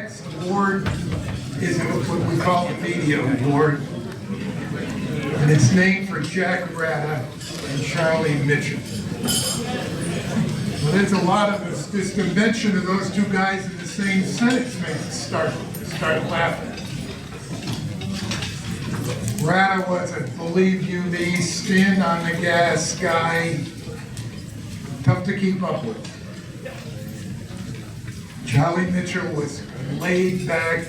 next award is what we call the Media Award, and it's named for Jack Ratta and Charlie Mitchell. Well, there's a lot of this convention of those two guys in the same sentence makes us start laughing. Ratta was a believe you me, stand on the gas guy, tough to keep up with. Charlie Mitchell was a laid back,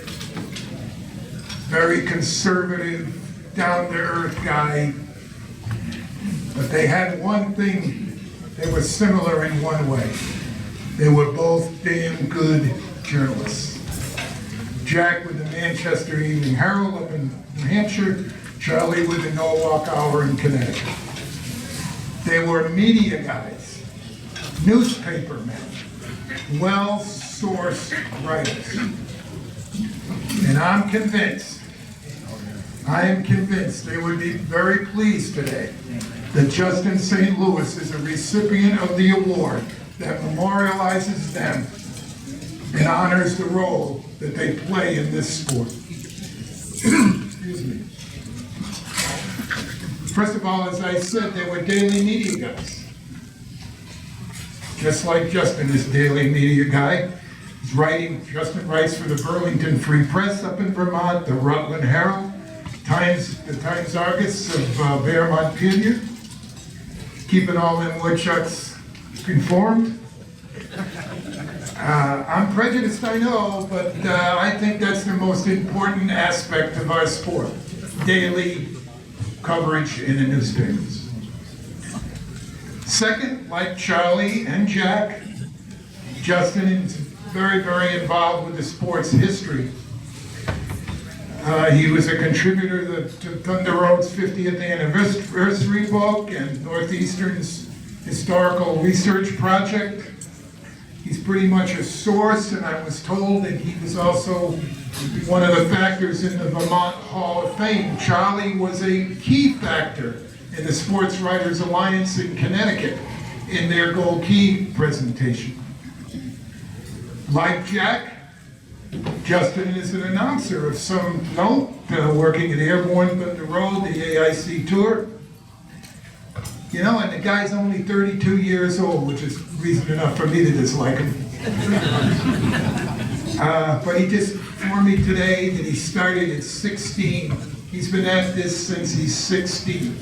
very conservative, down-to-earth guy. But they had one thing, they were similar in one way. They were both damn good journalists. Jack with the Manchester Evening Herald up in New Hampshire, Charlie with the Norwalk Hour in Connecticut. They were media guys, newspaper men, well-sourced writers. And I am convinced they would be very pleased today that Justin St. Louis is a recipient of the award that memorializes them and honors the role that they play in this sport. Excuse me. First of all, as I said, they were daily media guys. Just like Justin is a daily media guy. Justin writes for the Burlington Free Press up in Vermont, the Rutland Herald, the Times Argus of Bear, Montpelier, keeping all them woodchucks informed. I'm prejudiced, I know, but I think that's the most important aspect of our sport. Daily coverage in the newspapers. Second, like Charlie and Jack, Justin is very, very involved with the sport's history. He was a contributor to Thunder Road's 50th anniversary book and Northeastern's historical research project. He's pretty much a source, and I was told that he was also one of the factors in the Vermont Hall of Fame. Charlie was a key factor in the Sports Writers Alliance in Connecticut in their Gold Key presentation. Like Jack, Justin is an announcer of some note, working at Airborne Thunder Road, the AIC Tour. You know, and the guy's only 32 years old, which is reason enough for me to dislike him. But he just informed me today that he started at 16. He's been at this since he's 16.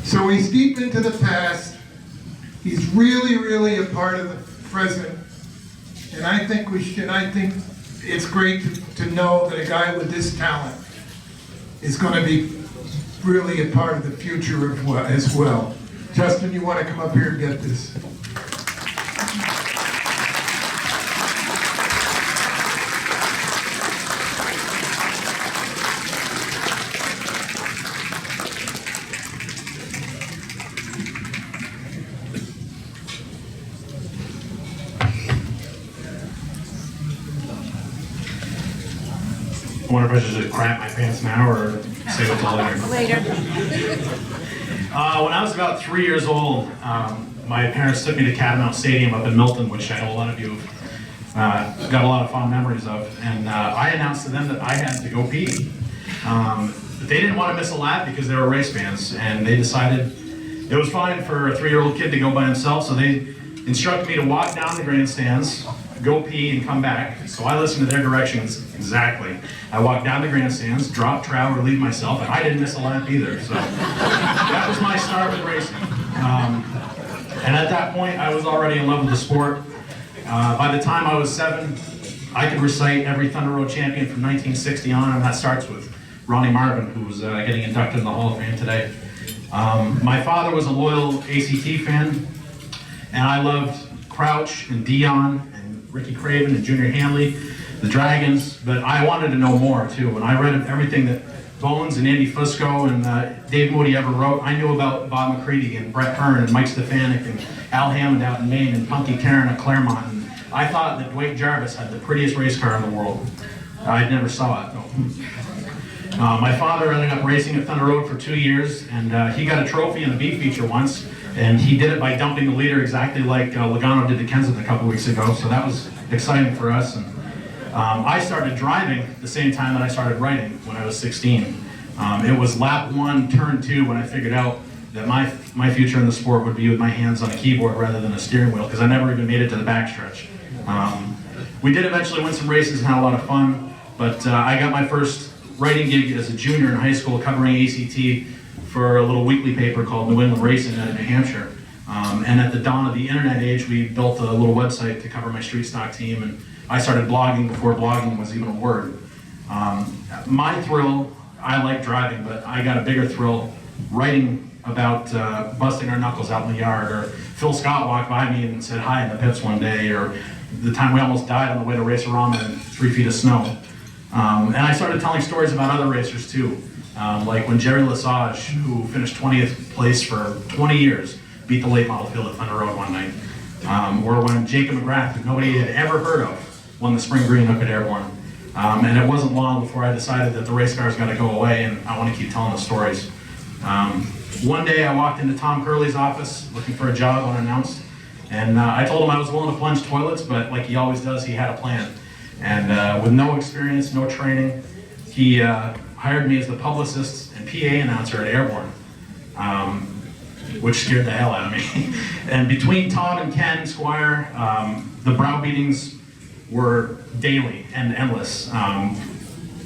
So he's deep into the past. He's really, really a part of the present. And I think it's great to know that a guy with this talent is going to be really a part of the future as well. Justin, you want to come up here and get this? I wonder if I should just crap my pants now or save it till later. Later. When I was about 3 years old, my parents took me to Catamount Stadium up in Milton, which I know a lot of you have got a lot of fond memories of. And I announced to them that I had to go pee. But they didn't want to miss a lap because they were race fans, and they decided it was fine for a 3-year-old kid to go by himself, so they instructed me to walk down the grandstands, go pee, and come back. So I listened to their directions exactly. I walked down the grandstands, dropped trow, relieved myself, and I didn't miss a lap either. So that was my start with racing. And at that point, I was already in love with the sport. By the time I was 7, I could recite every Thunder Road champion from 1960 on, and that starts with Ronnie Marvin, who's getting inducted in the Hall of Fame today. My father was a loyal ACT fan, and I loved Crouch and Dion and Ricky Craven and Junior Hanley, the Dragons, but I wanted to know more too. And I read everything that Bones and Andy Fusco and Dave Moody ever wrote. I knew about Bob McCready and Brett Hearn and Mike Stefanik and Al Hammond out in Maine and Punky Karen at Claremont. And I thought that Dwight Jarvis had the prettiest race car in the world. I never saw it though. My father ended up racing at Thunder Road for 2 years, and he got a trophy in the B feature once, and he did it by dumping the leader exactly like Logano did to Kenseth a couple weeks ago, so that was exciting for us. And I started driving the same time that I started writing when I was 16. It was lap 1, turn 2 when I figured out that my future in the sport would be with my hands on a keyboard rather than a steering wheel, because I never even made it to the backstretch. We did eventually win some races and had a lot of fun, but I got my first writing gig as a junior in high school covering ACT for a little weekly paper called New England Racing out of New Hampshire. And at the dawn of the internet age, we built a little website to cover my street stock team, and I started blogging before blogging was even a word. My thrill, I like driving, but I got a bigger thrill writing about busting our knuckles out in the yard, or Phil Scott walked by me and said hi in the pits one day, or the time we almost died on the way to Race-A-Rama in 3 feet of snow. And I started telling stories about other racers too, like when Jerry Lesage, who finished 20th place for 20 years, beat the late model field at Thunder Road one night. Or when Jacob McGrath, who nobody had ever heard of, won the Spring Green up at Airborne. And it wasn't long before I decided that the race cars got to go away, and I want to keep telling the stories. One day I walked into Tom Curley's office looking for a job unannounced, and I told him I was willing to plunge toilets, but like he always does, he had a plan. And with no experience, no training, he hired me as the publicist and PA announcer at Airborne, which scared the hell out of me. And between Tom and Ken Squire, the browbeatings were daily and endless.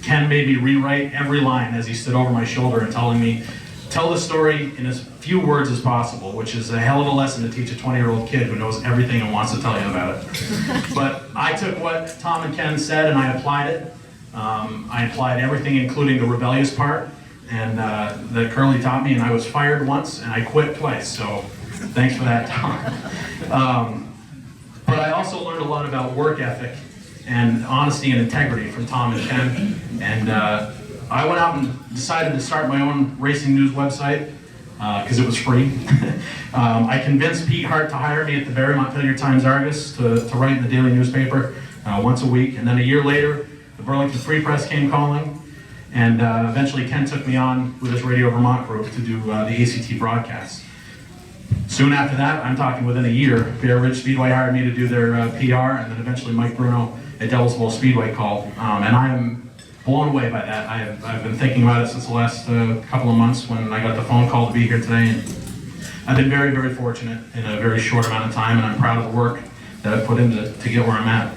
Ken made me rewrite every line as he stood over my shoulder and telling me, tell the story in as few words as possible, which is a hell of a lesson to teach a 20-year-old kid who knows everything and wants to tell you about it. But I took what Tom and Ken said and I applied it. I applied everything, including the rebellious part, and that Curly taught me, and I was fired once and I quit twice, so thanks for that, Tom. But I also learned a lot about work ethic and honesty and integrity from Tom and Ken, and I went out and decided to start my own racing news website because it was free. I convinced Pete Hart to hire me at the Barry Montpelier Times-Argus to write in the daily newspaper once a week, and then a year later, the Burlington Free Press came calling, and eventually Ken took me on with his Radio Vermont group to do the ACT broadcast. Soon after that, I'm talking within a year, Bear Ridge Speedway hired me to do their PR, and then eventually Mike Bruno at Devil's Bowl Speedway called, and I am blown away by that. I've been thinking about it since the last couple of months when I got the phone call to be here today, and I've been very, very fortunate in a very short amount of time, and I'm proud of the work that I've put into to get where I'm at.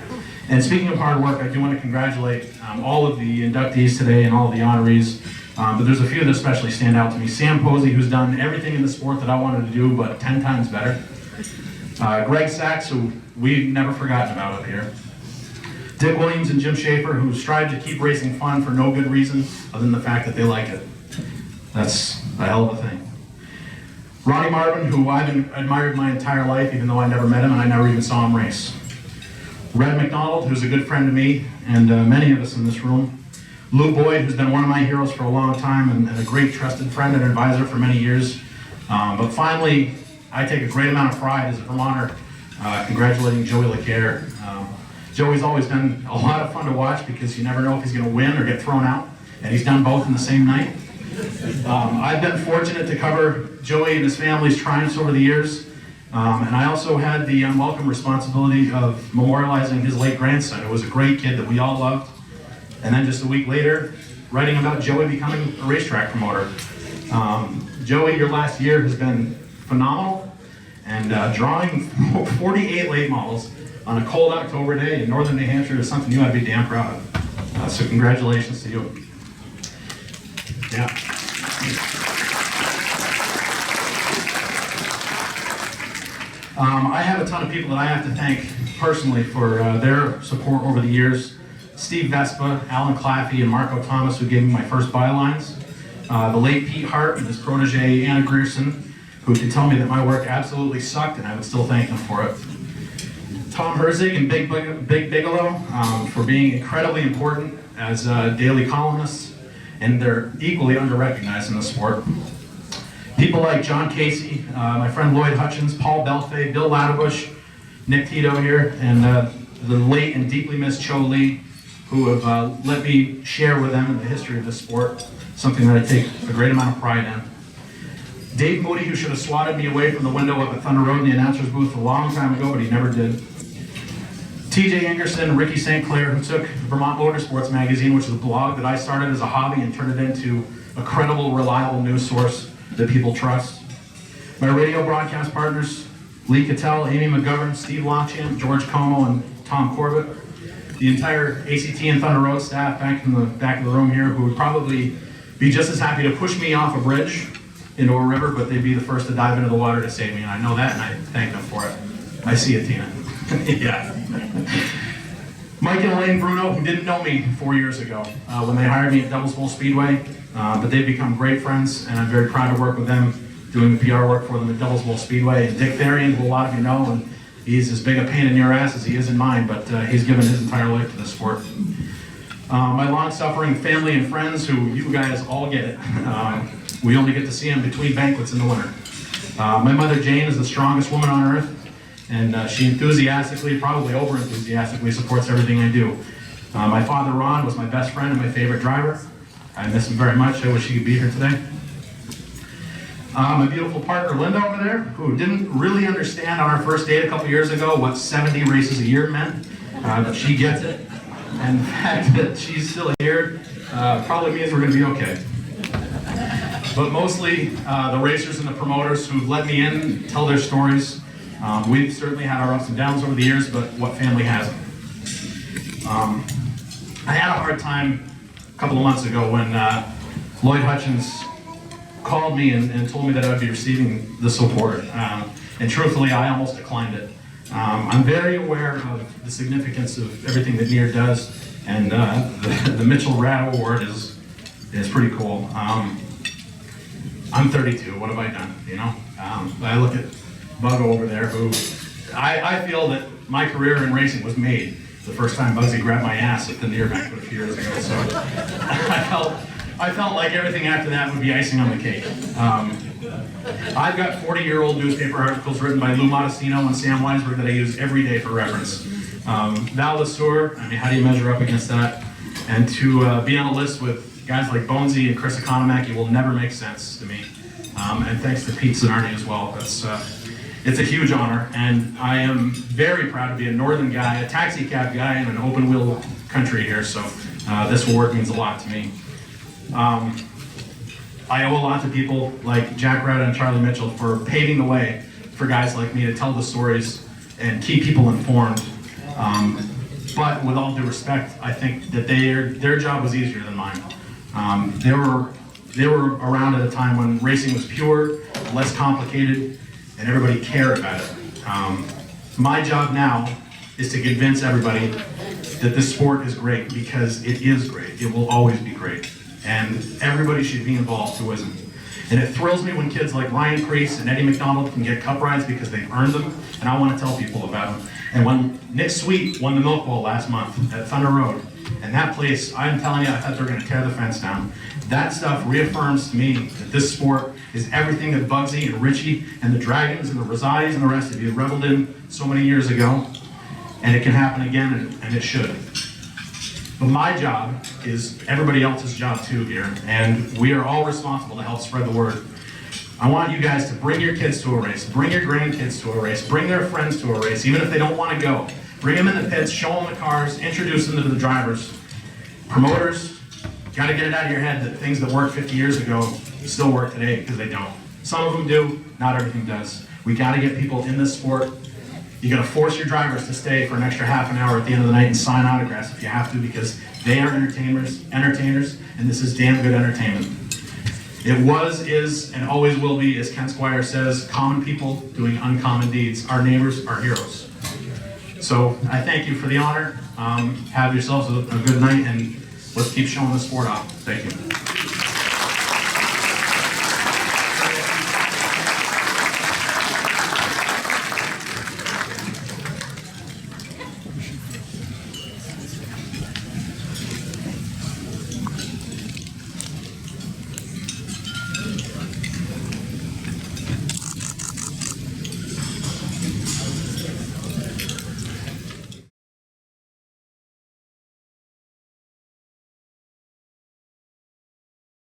And speaking of hard work, I do want to congratulate all of the inductees today and all of the honorees, but there's a few that especially stand out to me. Sam Posey, who's done everything in the sport that I wanted to do, but 10 times better. Greg Sachs, who we've never forgotten about up here. Dick Williams and Jim Schaefer, who strive to keep racing fun for no good reason other than the fact that they like it. That's a hell of a thing. Ronnie Marvin, who I've admired my entire life, even though I never met him and I never even saw him race. Red McDonald, who's a good friend to me and many of us in this room. Lou Boyd, who's been one of my heroes for a long time and a great trusted friend and advisor for many years. But finally, I take a great amount of pride as a Vermonter congratulating Joey LaCare. Joey's always been a lot of fun to watch because you never know if he's going to win or get thrown out, and he's done both in the same night. I've been fortunate to cover Joey and his family's triumphs over the years, and I also had the unwelcome responsibility of memorializing his late grandson, who was a great kid that we all loved, and then just a week later, writing about Joey becoming a racetrack promoter. Joey, your last year has been phenomenal, and drawing 48 late models on a cold October day in northern New Hampshire is something you ought to be damn proud of. So congratulations to you. Yeah. I have a ton of people that I have to thank personally for their support over the years. Steve Vespa, Alan Claffey, and Marco Thomas, who gave me my first bylines. The late Pete Hart and his protege Anna Grierson, who could tell me that my work absolutely sucked and I would still thank them for it. Tom Herzig and Big Bigelow for being incredibly important as daily columnists, and they're equally under-recognized in the sport. People like John Casey, my friend Lloyd Hutchins, Paul Belfay, Bill Latterbush, Nick Tito here, and the late and deeply missed Cho Lee, who have let me share with them in the history of this sport, something that I take a great amount of pride in. Dave Moody, who should have swatted me away from the window up at Thunder Road in the announcer's booth a long time ago, but he never did. TJ Ingerson, Ricky St. Clair, who took Vermont Motorsports Magazine, which is a blog that I started as a hobby and turned it into a credible, reliable news source that people trust. My radio broadcast partners, Lee Cattell, Amy McGovern, Steve Lochamp, George Como, and Tom Corbett. The entire ACT and Thunder Road staff back in the back of the room here, who would probably be just as happy to push me off a bridge into a river, but they'd be the first to dive into the water to save me, and I know that, and I thank them for it. I see it, Tina. Yeah. Mike and Elaine Bruno, who didn't know me 4 years ago when they hired me at Devil's Bowl Speedway, but they've become great friends, and I'm very proud to work with them, doing the PR work for them at Devil's Bowl Speedway. And Dick Therian, who a lot of you know, and he's as big a pain in your ass as he is in mine, but he's given his entire life to the sport. My long-suffering family and friends, who you guys all get it. We only get to see them between banquets in the winter. My mother Jane is the strongest woman on earth, and she enthusiastically, probably over-enthusiastically, supports everything I do. My father Ron was my best friend and my favorite driver. I miss him very much. I wish he could be here today. My beautiful partner Linda over there, who didn't really understand on our first date a couple years ago what 70 races a year meant, but she gets it. And the fact that she's still here probably means we're going to be okay. But mostly the racers and the promoters who've let me in tell their stories. We've certainly had our ups and downs over the years, but what family hasn't? I had a hard time a couple of months ago when Lloyd Hutchins called me and told me that I would be receiving this award. And truthfully, I almost declined it. I'm very aware of the significance of everything that NEAR does, and the Mitchell Ratta Award is pretty cool. I'm 32, what have I done, you know? I look at Buggo over there, who I feel that my career in racing was made the first time Bugsy grabbed my ass at the NEAR banquet a few years ago, so I felt like everything after that would be icing on the cake. I've got 40-year-old newspaper articles written by Lou Modestino and Sam Weisberg that I use every day for reference. Val LeSueur, I mean, how do you measure up against that? And to be on a list with guys like Bonesy and Chris Economaki will never make sense to me. And thanks to Pete Zanardi as well. It's a huge honor, and I am very proud to be a northern guy, a taxi cab guy in an open wheel country here, so this award means a lot to me. I owe a lot to people like Jack Ratta and Charlie Mitchell for paving the way for guys like me to tell the stories and keep people informed. But with all due respect, I think that their job was easier than mine. They were around at a time when racing was pure, less complicated, and everybody cared about it. My job now is to convince everybody that this sport is great, because it is great. It will always be great. And everybody should be involved who isn't. And it thrills me when kids like Ryan Preece and Eddie McDonald can get cup rides because they've earned them, and I want to tell people about them. And when Nick Sweet won the Milk Bowl last month at Thunder Road, and that place, I'm telling you, I thought they were going to tear the fence down. That stuff reaffirms to me that this sport is everything that Bugsy and Richie and the Dragons and the Rosati's and the rest of you reveled in so many years ago, and it can happen again, and it should. But my job is everybody else's job too here, and we are all responsible to help spread the word. I want you guys to bring your kids to a race, bring your grandkids to a race, bring their friends to a race, even if they don't want to go. Bring them in the pits, show them the cars, introduce them to the drivers. Promoters, got to get it out of your head that things that worked 50 years ago still work today, because they don't. Some of them do, not everything does. We got to get people in this sport. You got to force your drivers to stay for an extra half an hour at the end of the night and sign autographs if you have to, because they are entertainers, and this is damn good entertainment. It was, is, and always will be, as Ken Squire says, common people doing uncommon deeds. Our neighbors are heroes. So I thank you for the honor. Have yourselves a good night, and let's keep showing the sport off. Thank you.